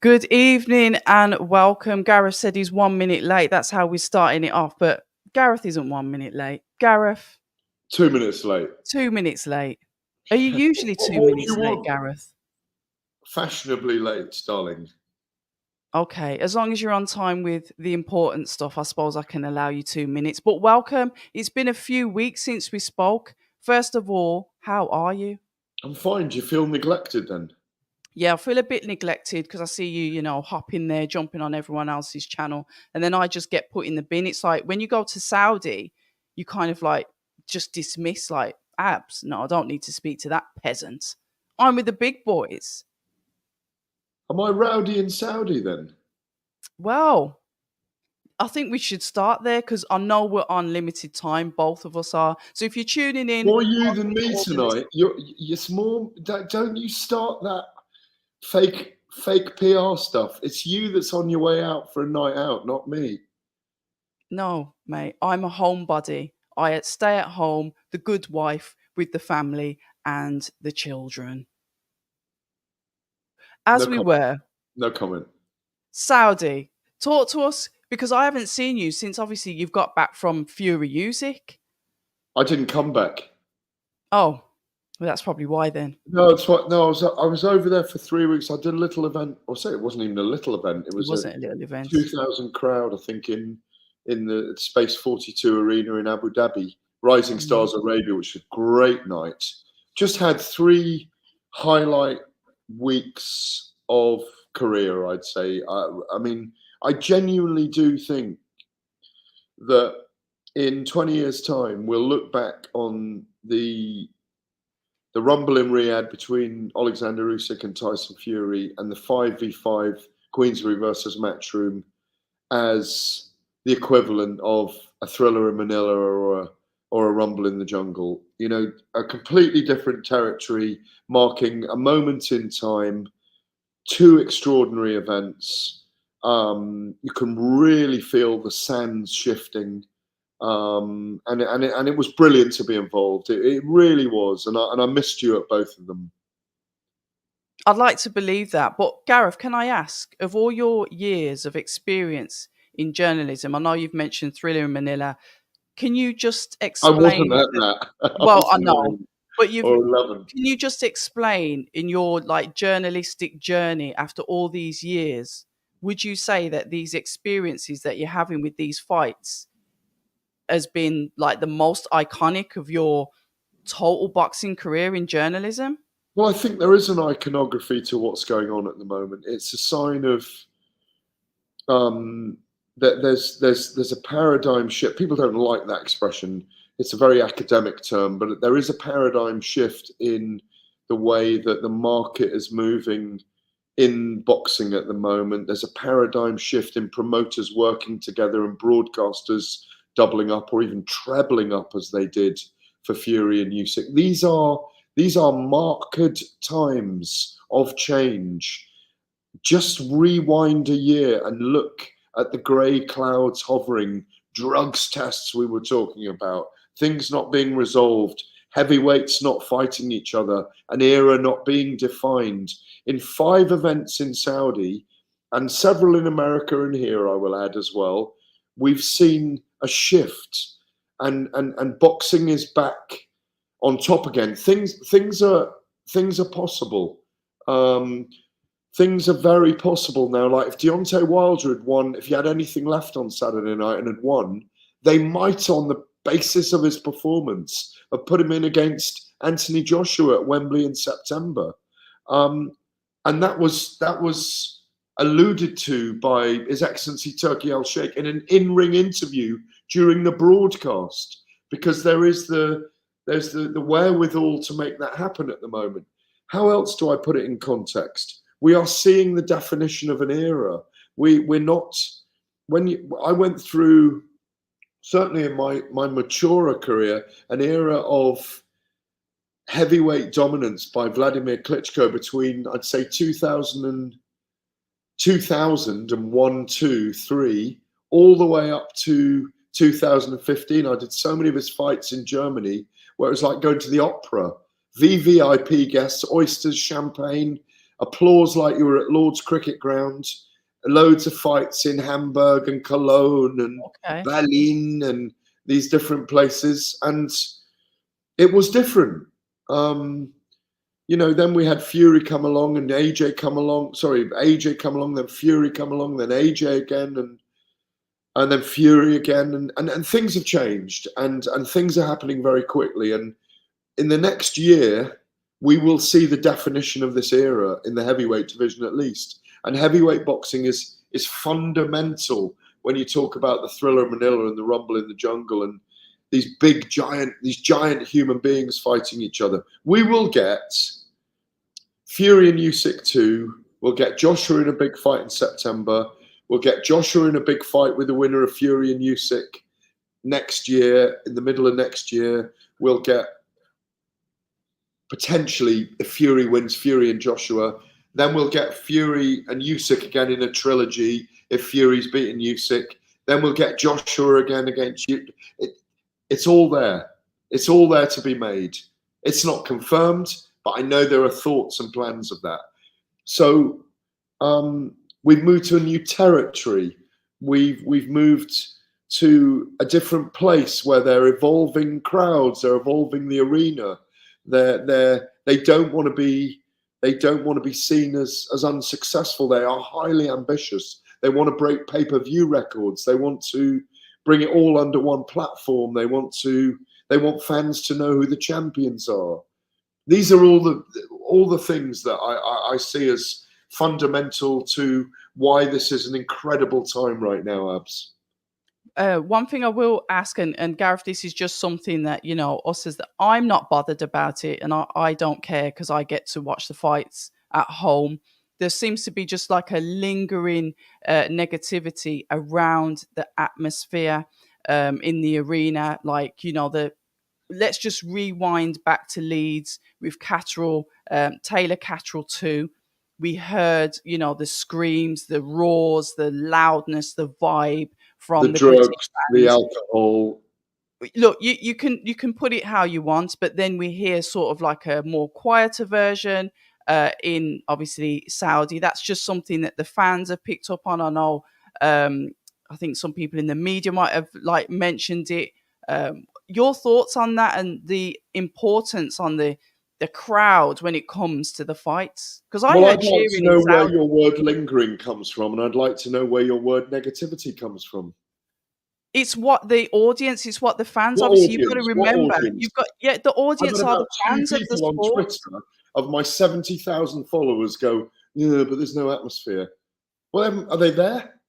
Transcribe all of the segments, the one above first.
Good evening and welcome. Gareth said he's 1 minute late. That's how we're starting it off. But Gareth isn't 1 minute late. Gareth, 2 minutes late. 2 minutes late. Are you usually What two more do minutes you late, want? Gareth? Fashionably late, darling. Okay, as long as you're on time with the important stuff, I suppose I can allow you 2 minutes. But welcome. It's been a few weeks since we spoke. First of all, how are you? I'm fine. Do you feel neglected then? Yeah, I feel a bit neglected because I see you, hopping there, jumping on everyone else's channel, and then I just get put in the bin. It's like when you go to Saudi, you kind of like just dismiss like abs. No, I don't need to speak to that peasant. I'm with the big boys. Am I rowdy in Saudi then? Well, I think we should start there because I know we're on limited time. Both of us are. So if you're tuning in, More you than me tonight. It's more. Don't you start that fake PR stuff. It's you that's on your way out for a night out, not me. no, mate, I'm a homebody. I stay at home, the good wife with the family and the children. As No we comment. were, No comment. Saudi, talk to us because I haven't seen you since obviously you've got back from Fury Usyk. I didn't come back. Oh, well, that's probably why then. No, it's what. No, I was over there for 3 weeks. I did a little event. Or say it wasn't even a little event. It It was a wasn't a little event. 2,000 crowd, I think, in the Space 42 arena in Abu Dhabi, Rising Stars Arabia, which was a great night. Just had 3 highlight weeks of career, I'd say. I mean, I genuinely do think that in 20 years' time, we'll look back on the rumble in Riyadh between Alexander Usyk and Tyson Fury and the 5v5 Queensberry versus Matchroom as the equivalent of a Thriller in Manila or a Rumble in the Jungle. You know, a completely different territory, marking a moment in time, 2 extraordinary events. You can really feel the sands shifting, and it was brilliant to be involved. It really was, and I missed you at both of them. I'd like to believe that. But Gareth, can I ask, of all your years of experience in journalism, I know you've mentioned Thriller in Manila. Can you just I wasn't explain at that. I well, was I know, 9 but you've or 11. can you just explain in your like journalistic journey after all these years, would you say that these experiences that you're having with these fights has been like the most iconic of your total boxing career in journalism? Well, I think there is an iconography to what's going on at the moment. It's a sign of that there's a paradigm shift. People don't like that expression. It's a very academic term, but there is a paradigm shift in the way that the market is moving in boxing at the moment. There's a paradigm shift in promoters working together and broadcasters doubling up or even trebling up as they did for Fury and Usyk. These are marked times of change. Just rewind a year and look at the grey clouds hovering, drugs tests we were talking about, things not being resolved, heavyweights not fighting each other, an era not being defined. In 5 events in Saudi and several in America and here, I will add as well, we've seen a shift, and boxing is back on top again. Things are possible. Things are very possible now. Like if Deontay Wilder had won, if he had anything left on Saturday night and had won, they might, on the basis of his performance, have put him in against Anthony Joshua at Wembley in September. And that was alluded to by His Excellency Turki Al-Sheikh in an in-ring interview during the broadcast, because there's the wherewithal to make that happen at the moment. How else do I put it in context? We are seeing the definition of an era. We're not. I went through, certainly in my maturer career, an era of heavyweight dominance by Vladimir Klitschko between, I'd say, 2001, 2, 3, all the way up to 2015. I did so many of his fights in Germany where it was like going to the opera. VVIP guests, oysters, champagne, applause like you were at Lord's Cricket Ground, loads of fights in Hamburg and Cologne and Okay. Berlin and these different places, and it was different. Then we had Fury come along and AJ come along. Sorry, AJ come along, then Fury come along, then AJ again, and then Fury again, and things have changed, and things are happening very quickly. And in the next year, we will see the definition of this era in the heavyweight division at least. And heavyweight boxing is fundamental when you talk about the Thriller of Manila and the Rumble in the Jungle and these giant human beings fighting each other. We will get Fury and Usyk 2. We'll get Joshua in a big fight in September. We'll get Joshua in a big fight with the winner of Fury and Usyk next year, in the middle of next year. We'll get, potentially, if Fury wins, Fury and Joshua. Then we'll get Fury and Usyk again in a trilogy if Fury's beaten Usyk. Then we'll get Joshua again against you. It's all there. It's all there to be made. It's not confirmed, but I know there are thoughts and plans of that. So we've moved to a new territory. We've moved to a different place where they're evolving crowds. They're evolving the arena. They don't want to be seen as unsuccessful. They are highly ambitious. They want to break pay-per-view records. They want to bring it all under one platform. They want fans to know who the champions are. These are all the things that I see as fundamental to why this is an incredible time right now, Abz. One thing I will ask, and Gareth, this is just something that, us as that I'm not bothered about it, and I don't care because I get to watch the fights at home. There seems to be just like a lingering negativity around the atmosphere in the arena. Like, let's just rewind back to Leeds with Catterall, Taylor Catterall 2. We heard, the screams, the roars, the loudness, the vibe from the the British drugs, fans. the alcohol. Look, you can put it how you want, but then we hear sort of like a more quieter version in obviously Saudi. That's just something that the fans have picked up on. I know, I think some people in the media might have like mentioned it. Your thoughts on that and the importance on the crowd when it comes to the fights? Because I heard I'd like to cheering in know where Saudi. your word lingering comes from, and I'd like to know where your word negativity comes from. It's what the audience, it's what the fans. What Obviously, you've got to audience? What remember, audience? the I've audience had are the about two fans of the people on sport. Twitter of my 70,000 followers go, yeah, but there's no atmosphere. Well, are they there?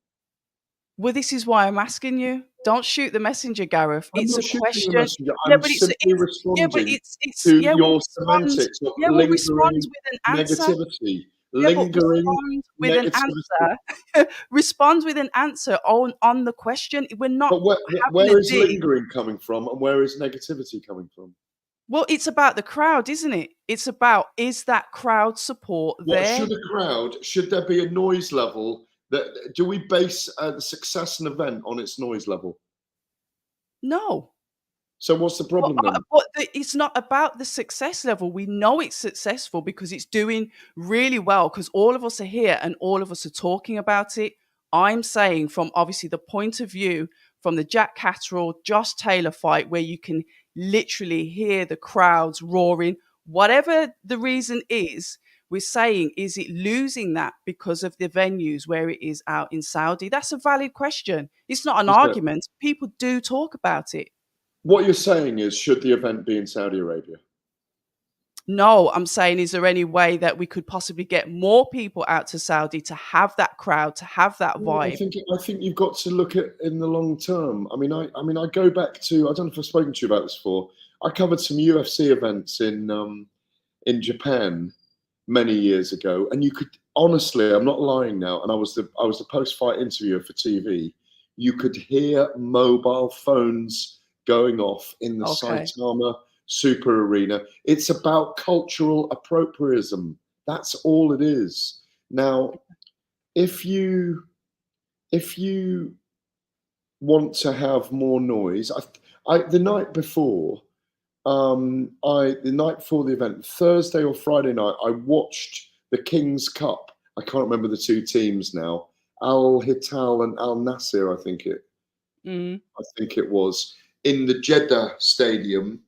Well, this is why I'm asking you. Don't shoot the messenger, Gareth. I'm It's not a shooting the question. messenger. Yeah, I'm but simply responding to your respond. semantics of Yeah, we'll respond lingering with an answer. negativity. Yeah, but Lingering respond with an negativity. answer. Respond with an answer on the question. We're not But having where a is dig. lingering coming from, and where is negativity coming from? Well, it's about the crowd, isn't it? It's about, is that crowd support What there? should a crowd? Should there be a noise level? Do we base the success of an event on its noise level? No. So what's the problem then? It's not about the success level. We know it's successful because it's doing really well because all of us are here and all of us are talking about it. I'm saying from obviously the point of view from the Jack Catterall, Josh Taylor fight where you can literally hear the crowds roaring, whatever the reason is, we're saying, is it losing that because of the venues where it is out in Saudi? That's a valid question. It's not an Is it? argument. People do talk about it. What you're saying is, should the event be in Saudi Arabia? No, I'm saying, is there any way that we could possibly get more people out to Saudi to have that crowd, to have that Well, I vibe? think you've got to look at in the long term. I mean, I go back to, I don't know if I've spoken to you about this before. I covered some UFC events in Japan many years ago, and you could honestly, I'm not lying now, and I was the post-fight interviewer for TV. You could hear mobile phones going off in the Okay. Saitama Super Arena. It's about cultural appropriatism. That's all it is. Now, if you want to have more noise, the night before the event, Thursday or Friday night, I watched the King's Cup. I can't remember the two teams now. Al Hilal and Al Nasser, I think it was, in the Jeddah Stadium.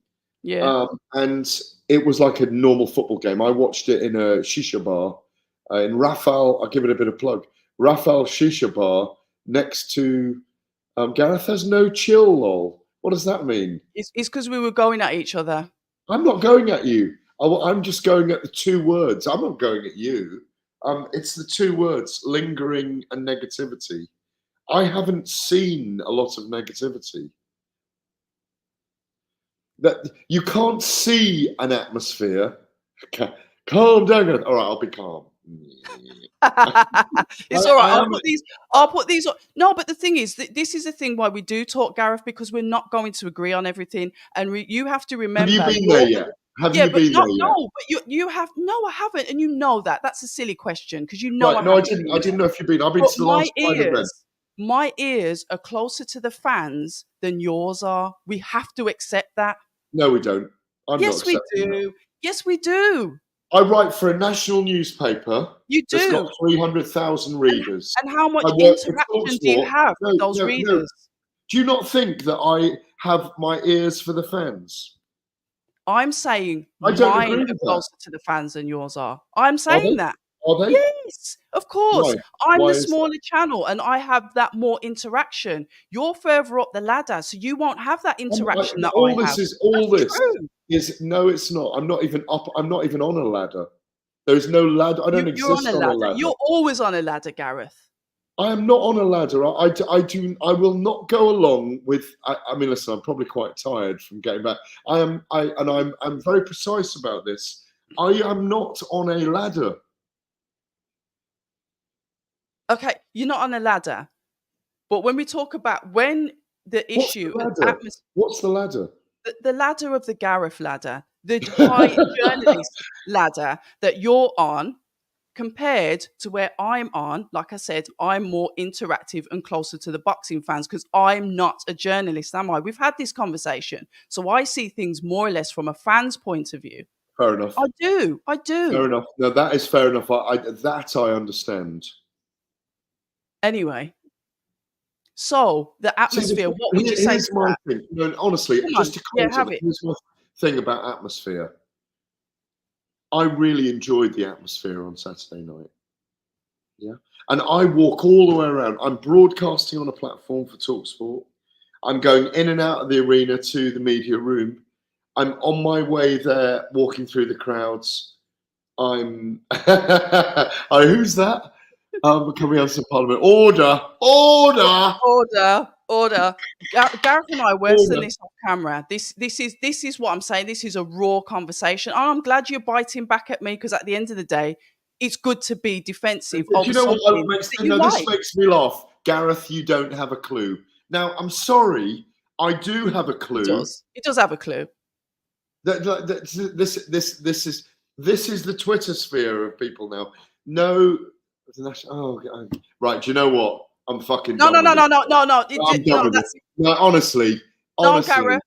Yeah. And it was like a normal football game. I watched it in a shisha bar in Rafal. I'll give it a bit of plug. Rafal Shisha Bar next to Gareth has no chill, lol. What does that mean? It's because we were going at each other. I'm not going at you. I'm just going at the two words. I'm not going at you. It's the two words, lingering and negativity. I haven't seen a lot of negativity. That you can't see an atmosphere. Calm down. All right, I'll be calm. It's all right. I'll put these on. No, but the thing is, this is the thing why we do talk, Gareth, because we're not going to agree on everything, and you have to remember. Have you been there yet? Have you been there yet? No, but you have. No, I haven't, and you know that. That's a silly question because you know. Right, no, I didn't know if you've been. I've been to the last five events. My ears are closer to the fans than yours are. We have to accept that. No, we don't. Yes, we do. Yes, we do. I write for a national newspaper. You do. That's got 300,000 readers. And how much interaction do you have with those readers? Do you not think that I have my ears for the fans? I'm saying mine are closer to the fans than yours are. I'm saying that. Are they? Yes, of course. Why? I'm the smaller channel and I have that more interaction. You're further up the ladder, so you won't have that interaction that I have. No, it's not. I'm not even up. I'm not even on a ladder. There's no ladder. I don't exist on a ladder. You're always on a ladder, Gareth. I am not on a ladder. I will not go along with. I mean, listen. I'm probably quite tired from getting back. I'm very precise about this. I am not on a ladder. Okay, you're not on a ladder. But when we talk about when the issue of atmosphere, what's the ladder? The ladder of the Gareth ladder, the high journalist ladder that you're on, compared to where I'm on. Like I said, I'm more interactive and closer to the boxing fans because I'm not a journalist, am I? We've had this conversation, so I see things more or less from a fan's point of view. Fair enough. I do. Fair enough. No, that is fair enough. That I understand. Anyway, so the atmosphere. What would you say? Here's my thing. No, honestly, just to comment, here's my thing about atmosphere. I really enjoyed the atmosphere on Saturday night. Yeah, and I walk all the way around. I'm broadcasting on a platform for TalkSport. I'm going in and out of the arena to the media room. I'm on my way there, walking through the crowds. I'm. Who's that? Can we have some parliament? Order! Gareth and I worse than this off camera. This is what I'm saying. This is a raw conversation. I'm glad you're biting back at me because at the end of the day, it's good to be defensive. Do you know what this makes me laugh? Gareth, you don't have a clue. Now, I'm sorry, I do have a clue. It does have a clue. This is the Twitter sphere of people now. No. Oh, right. Do you know what? I'm fucking. No. I'm done with it. No, honestly. No, Gareth.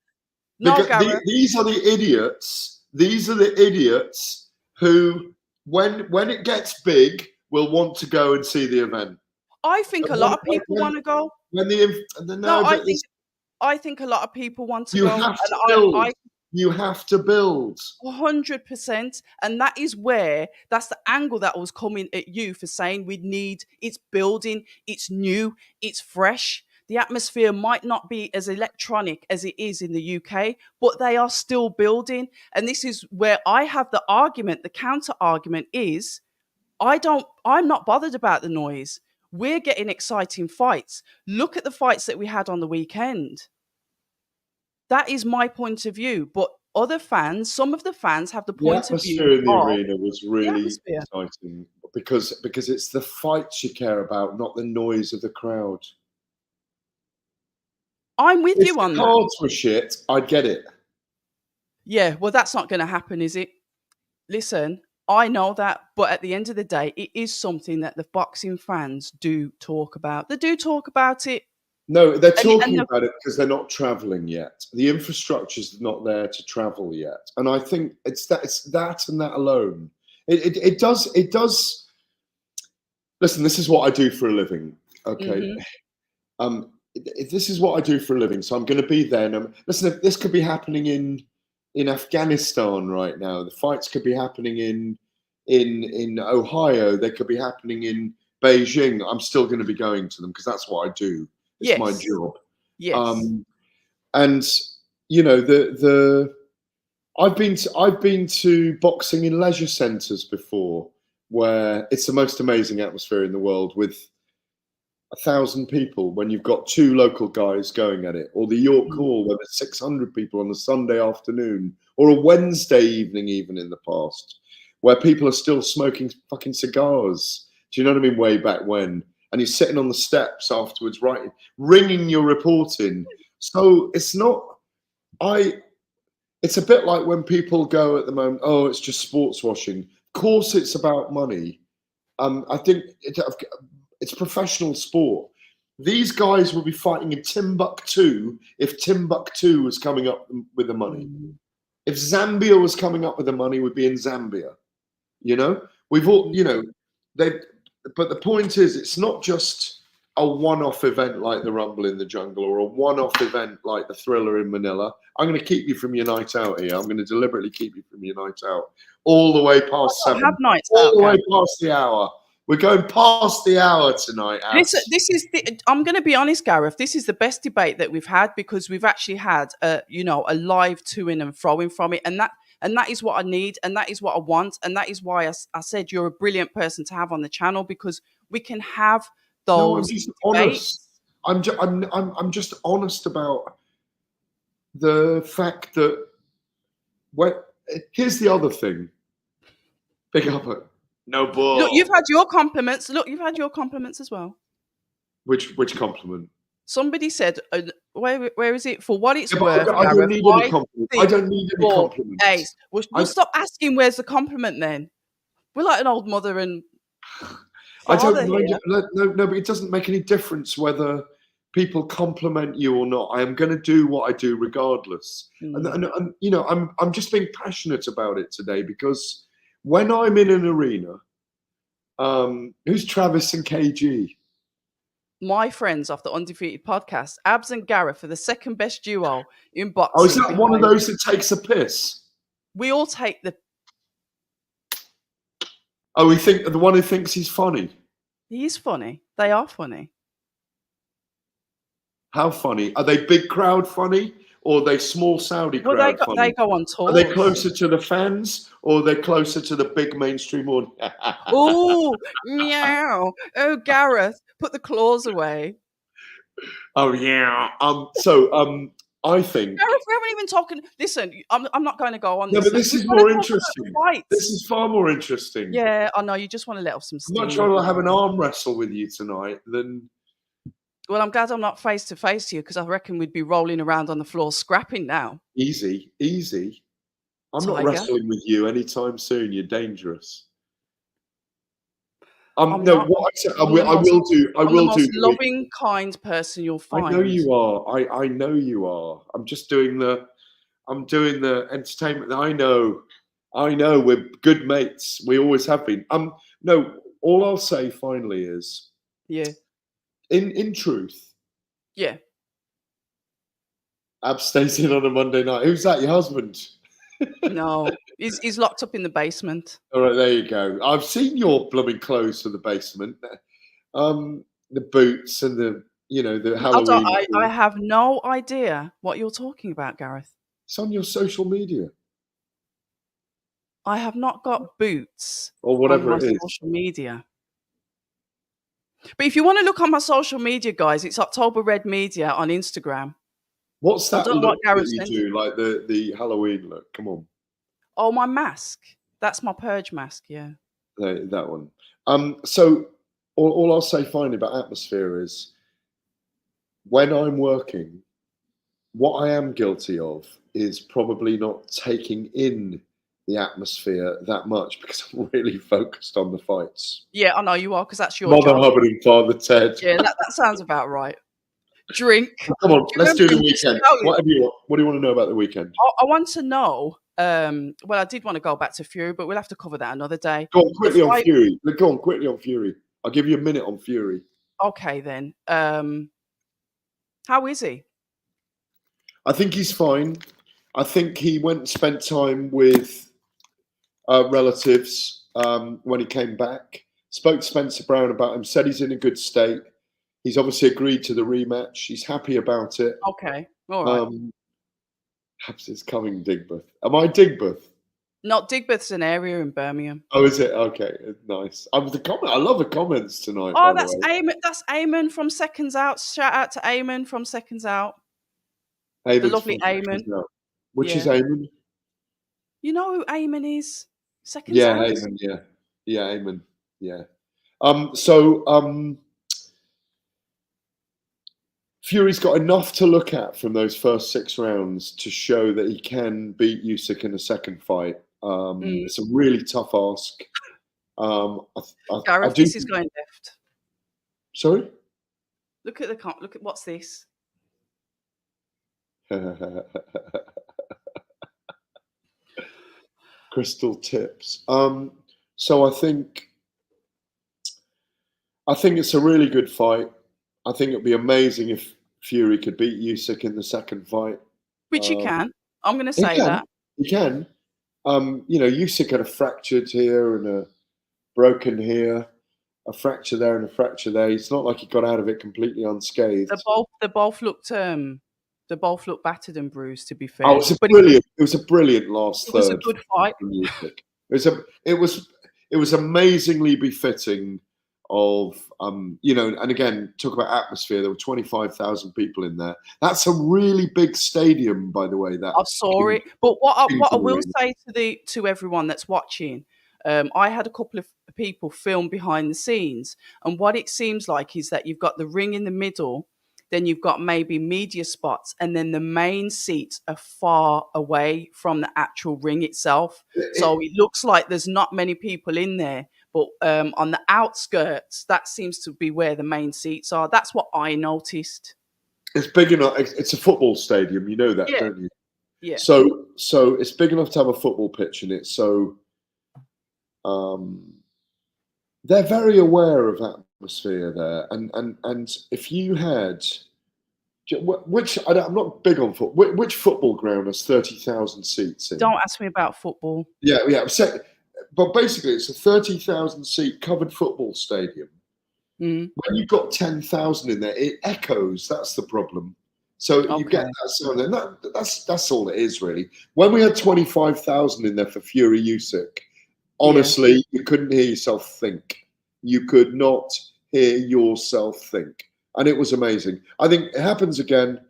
These are the idiots. These are the idiots who, when it gets big, will want to go and see the event. I think a lot of people want to go. I think a lot of people want to go. You have to build 100%, and that's the angle that was coming at you for saying it's building, it's new, it's fresh. The atmosphere might not be as electronic as it is in the UK, but they are still building. And this is where I have the argument. The counter argument is, I'm not bothered about the noise. We're getting exciting fights. Look at the fights that we had on the weekend. That is my point of view. But other fans, some of the fans have the point of view. The atmosphere in the arena was really exciting because it's the fights you care about, not the noise of the crowd. I'm with you on that. If the cards were shit, I'd get it. Yeah, well, that's not going to happen, is it? Listen, I know that, but at the end of the day, it is something that the boxing fans do talk about. They do talk about it. No, they're talking about it because they're not travelling yet. The infrastructure's not there to travel yet. And I think it's that and that alone. It does. It does. Listen, this is what I do for a living. Okay. This is what I do for a living. So I'm going to be there. And listen, if this could be happening in Afghanistan right now. The fights could be happening in Ohio. They could be happening in Beijing. I'm still going to be going to them because that's what I do. It's my job. Yes. And you know I've been to boxing in leisure centres before, where it's the most amazing atmosphere in the world with 1,000 people when you've got 2 local guys going at it, or the York Hall where there's 600 people on a Sunday afternoon, or a Wednesday evening, even in the past, where people are still smoking fucking cigars. Do you know what I mean? Way back when, and you're sitting on the steps afterwards, writing, ringing your report in. So it's not. It's a bit like when people go at the moment. Oh, it's just sports washing. Of course, it's about money. I think it's professional sport. These guys will be fighting in Timbuktu if Timbuktu was coming up with the money. If Zambia was coming up with the money, we'd be in Zambia. You know, we've all, you know, but the point is, it's not just a one-off event like the Rumble in the Jungle or a one-off event like the Thriller in Manila. I'm going to keep you from your night out here. I'm going to deliberately keep you from your night out all the way past 7, all the way past the hour. We're going past the hour tonight. This is I'm going to be honest, Gareth. This is the best debate that we've had because we've actually had a live to-in and fro-in from it, and that is what I need, and that is what I want, and that is why I said you're a brilliant person to have on the channel because we can have those. No, I'm just honest. I'm just honest about the fact that here's the other thing. Pick up it. No ball. Look, you've had your compliments. Look, you've had your compliments as well. Which compliment? Somebody said, where is it? For what it's worth, I don't need any compliments. I don't need any compliments. Ace. We'll stop asking where's the compliment then. We're like an old mother and I don't mind it. No, but it doesn't make any difference whether people compliment you or not. I am going to do what I do regardless. And you know, I'm just being passionate about it today because when I'm in an arena, who's Travis and KG? My friends off the Undefeated podcast, Abz and Gareth are the second best duo in boxing. Oh, is that one of those that takes a piss? We all take the. Oh, we think the one who thinks he's funny. He is funny. They are funny. How funny? Are they big crowd funny? Or are they small Saudi crowd funny? They go on tour. Are they closer to the fans or are they closer to the big mainstream audience? Oh, meow. Oh, Gareth, put the claws away. Oh, yeah. I think... Gareth, we haven't even talking... Listen, I'm not going to go on this. No, but this is more interesting. This is far more interesting. Yeah, I know. You just want to let off some steam. I'm not trying to have an arm wrestle with you tonight than... Well, I'm glad I'm not face to face to you because I reckon we'd be rolling around on the floor scrapping now. Easy. I'm not wrestling with you anytime soon. You're dangerous. I will do. I'm the most loving, kind person you'll find. I know you are. I know you are. I'm doing the entertainment. I know. We're good mates. We always have been. No. All I'll say finally is. Yeah. In truth. Yeah. Abz stays in on a Monday night. Who's that? Your husband? No, he's locked up in the basement. All right, there you go. I've seen your blooming clothes for the basement. The boots and the Halloween. I have no idea what you're talking about, Gareth. It's on your social media. I have not got boots or whatever on my social media. But if you want to look on my social media, guys, it's October Red Media on Instagram. What's that look that you do, like the Halloween look? Come on. Oh, my mask. That's my purge mask, yeah. That one. So all I'll say finally about atmosphere is when I'm working, what I am guilty of is probably not taking in the atmosphere that much because I'm really focused on the fights. Yeah, I know you are because that's your Mother job. Hubbard and Father Ted. Yeah, that sounds about right. Drink. Come on, let's do the weekend. What do you want to know about the weekend? I want to know Well, I did want to go back to Fury, but we'll have to cover that another day. Go on The quickly on fight. Fury. Go on quickly on Fury. I'll give you a minute on Fury. Okay, then. How is he? I think he's fine. I think he went and spent time with relatives when he came back. Spoke to Spencer Brown about him. Said he's in a good state. He's obviously agreed to the rematch. He's happy about it. Okay, all right. Perhaps it's coming, Digbeth. Am I Digbeth? Not Digbeth's an area in Birmingham. Oh, is it? Okay, nice. I love the comments tonight, Oh, by the way. That's Eamon from Seconds Out. Shout out to Eamon from Seconds Out. The Eamon's lovely from Eamon. Which is Yeah. Eamon? You know who Eamon is? Seconds Yeah, Out. Eamon. Yeah, Eamon. Yeah. Fury's got enough to look at from those first 6 rounds to show that he can beat Usyk in the second fight. It's a really tough ask. Gareth, this is going left. Sorry? Look at what's this? Crystal tips. So I think it's a really good fight. I think it'd be amazing if Fury could beat Usyk in the second fight. Which he can. I'm going to say that. He can. Usyk had a fractured here and a broken here, a fracture there and a fracture there. It's not like he got out of it completely unscathed. They both looked battered and bruised, to be fair. Oh, it was a brilliant last third. It was a good fight. From Usyk. It was amazingly befitting of and again, talk about atmosphere. There were 25,000 people in there. That's a really big stadium, by the way. That I saw it, but what I will say to everyone that's watching, I had a couple of people film behind the scenes, and what it seems like is that you've got the ring in the middle, then you've got maybe media spots, and then the main seats are far away from the actual ring itself. So it looks like there's not many people in there. But on the outskirts, that seems to be where the main seats are. That's what I noticed. It's big enough. It's a football stadium. You know that, don't you? Yeah. So it's big enough to have a football pitch in it. So they're very aware of atmosphere there. And if you had, I'm not big on football. Which football ground has 30,000 seats in? Don't ask me about football. Yeah. But basically, it's a 30,000 seat covered football stadium. When you've got 10,000 in there, it echoes. That's the problem. So you get that sound, and that's all it is really. When we had 25,000 in there for Fury Usyk, honestly, you couldn't hear yourself think. You could not hear yourself think, and it was amazing. I think it happens again.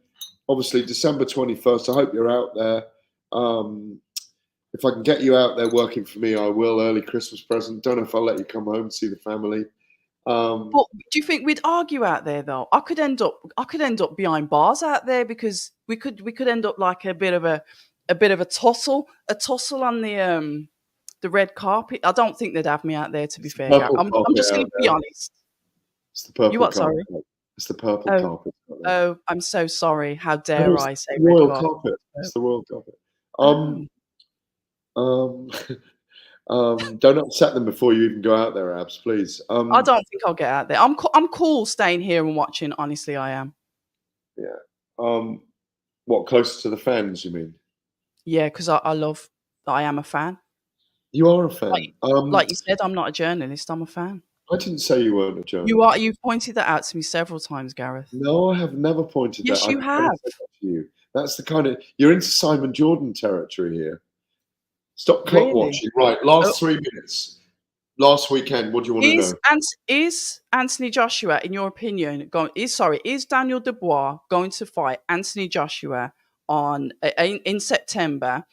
Obviously, December 21st. I hope you're out there. If I can get you out there working for me, I will. Early Christmas present. Don't know if I'll let you come home and see the family. But do you think we'd argue out there though? I could end up behind bars out there because we could end up like a bit of a tussle on the red carpet. I don't think they'd have me out there, to be fair. I'm just going to be honest. It's the purple you what? Carpet. Sorry. It's the purple carpet. Oh, I'm so sorry. How dare I say royal carpet? It's the royal carpet. Don't upset them before you even go out there, Abz, please. I don't think I'll get out there. I'm cool staying here and watching. Honestly, I am. Yeah. What, closer to the fans? You mean? Yeah, because I am a fan. You are a fan. Like you said, I'm not a journalist. I'm a fan. I didn't say you weren't a journalist. You've pointed that out to me several times, Gareth. No, I have never pointed that out. Yes, you have. That's the kind of, you're into Simon Jordan territory here. Stop clock watching. Right, last 3 minutes. Last weekend, what do you want to know? Is Anthony Joshua, in your opinion, is Daniel Dubois going to fight Anthony Joshua in September,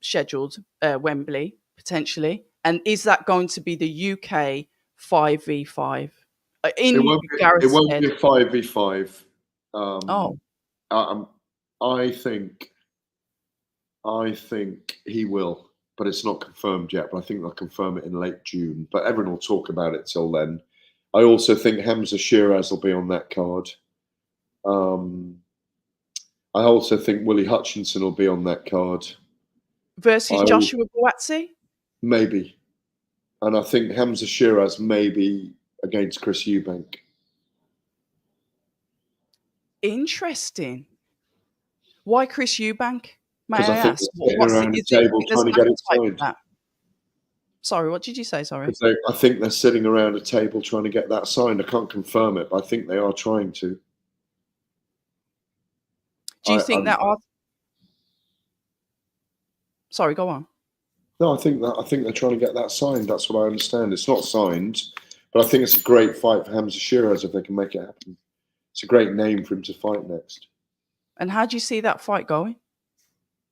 scheduled Wembley potentially? And is that going to be the UK 5v5? It won't be a 5v5. I think he will, but it's not confirmed yet. But I think they'll confirm it in late June. But everyone will talk about it till then. I also think Hamza Shiraz will be on that card. I also think Willie Hutchinson will be on that card. versus I would, Joshua Buatsi? maybe. And I think Hamza Shiraz maybe against Chris Eubank. Interesting. Why Chris Eubank? May Because I I think ask? they're sitting What's it? around Is a it? table There's trying to an get it appetite for signed. that. Sorry, what did you say? Sorry. I think they're sitting around a table trying to get that signed. I can't confirm it, but I think they are trying to. Do you think that are? Sorry, go on. No, I think they're trying to get that signed. That's what I understand. It's not signed, but I think it's a great fight for Hamza Shiraz if they can make it happen. It's a great name for him to fight next. And how do you see that fight going?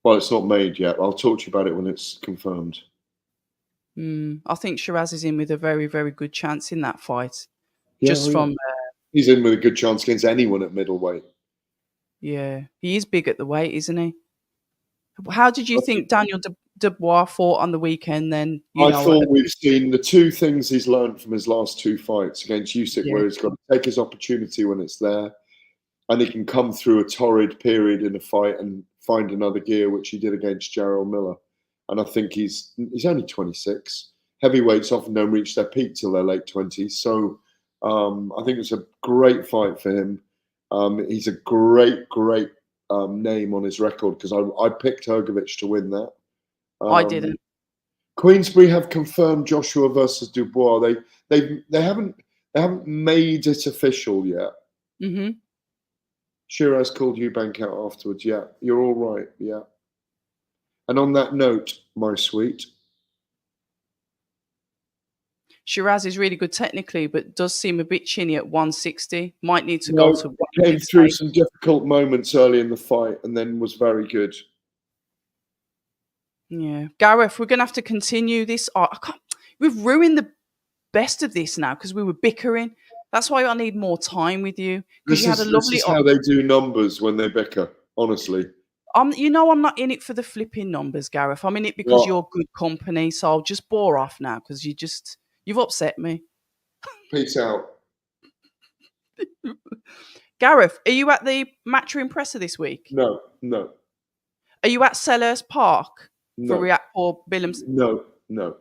Well, it's not made yet. I'll talk to you about it when it's confirmed. I think Shiraz is in with a very, very good chance in that fight. Yeah, Just from, he's in with a good chance against anyone at middleweight. yeah, he is big at the weight, isn't he? How did you think Daniel Dubois fought on the weekend then? I thought we've seen the two things he's learned from his last two fights against Usyk, where he's got to take his opportunity when it's there, and he can come through a torrid period in a fight and find another gear, which he did against Jarrell Miller. And I think he's only 26. Heavyweights often don't reach their peak till their late 20s. So I think it's a great fight for him. He's a great name on his record because I picked Hrgovic to win that. I didn't. Queensberry have confirmed Joshua versus Dubois. They haven't made it official yet. Mm-hmm. Shiraz called Eubank out afterwards. Yeah, you're all right. Yeah. And on that note, my sweet, Shiraz is really good technically, but does seem a bit chinny at 160. Might need to go to 160. Came through some difficult moments early in the fight and then was very good. Yeah. Gareth, we're going to have to continue this. We've ruined the best of this now because we were bickering. That's why I need more time with you. This is how they do numbers when they bicker, honestly. I'm not in it for the flipping numbers, Gareth. I'm in it because you're good company. So I'll just bore off now because you've upset me. Peace out. Gareth, are you at the Matchroom Presser this week? No. Are you at Selhurst Park for No. Riakporhe Billams? No.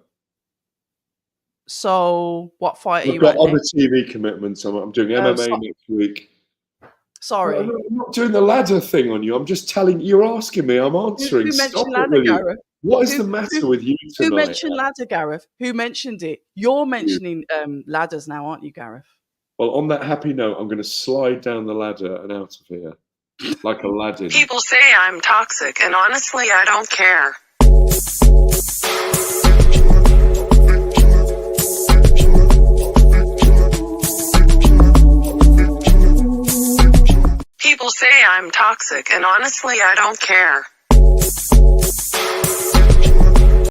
So what fight are you I've at? got other TV commitments. I'm doing MMA next week. Sorry. No, I'm not doing the ladder thing on you. I'm just telling you. You're asking me. I'm answering. Who mentioned ladder, Gareth? What is the matter with you tonight? Who mentioned ladder, Gareth? Who mentioned it? You're mentioning ladders now, aren't you, Gareth? Well, on that happy note, I'm going to slide down the ladder and out of here like Aladdin. People say I'm toxic, and honestly, I don't care. People say I'm toxic, and honestly, I don't care.